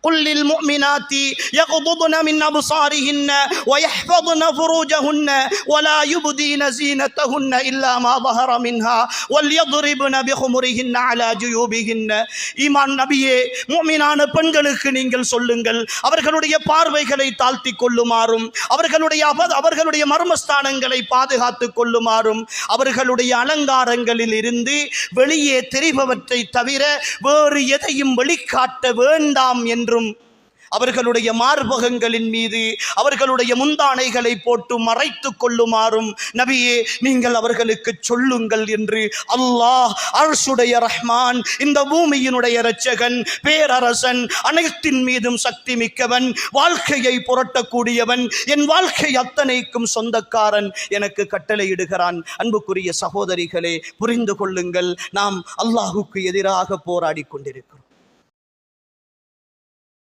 قل للمؤمنات يغضضن من أبصارهن ويحفظن فروجهن ولا يبدين زينتهن إلا ما ظهر منها وليضربن بخمرهن على جيوبهن. ஈமான் நபியே, முஃமினான பெண்களுக்கு நீங்கள் சொல்லுங்கள், அவர்களுடைய பார்வைகளை தாழ்த்தி கொள்ளுமாறும், அவர்களுடைய மர்மஸ்தானங்களை பாதுகாத்துக் கொள்ளுமாறும், அவர்களுடைய அலங்காரங்களில் இருந்து வெளியே தெரிபவற்றை தவிர வேறு எதையும் வெளிக்காட்ட வேண்டாம் என்றும், அவர்களுடைய மார்பகங்களின் மீது அவர்களுடைய முந்தானைகளை போட்டு மறைத்துக் கொள்ளுமாறும் நபியே நீங்கள் அவர்களுக்கு சொல்லுங்கள் என்று அல்லாஹ் அர்ஷுடைய ரஹ்மான், இந்த பூமியினுடைய இரட்சகன், பேரரசன், அனைத்தின் மீதும் சக்தி மிக்கவன், வாழ்க்கையை புரட்டக்கூடியவன், என் வாழ்க்கை அத்தனைக்கும் சொந்தக்காரன் எனக்கு கட்டளையிடுகிறான். அன்புக்குரிய சகோதரிகளே, புரிந்து கொள்ளுங்கள், நாம் அல்லாஹுக்கு எதிராக போராடி கொண்டிருக்கிறோம்.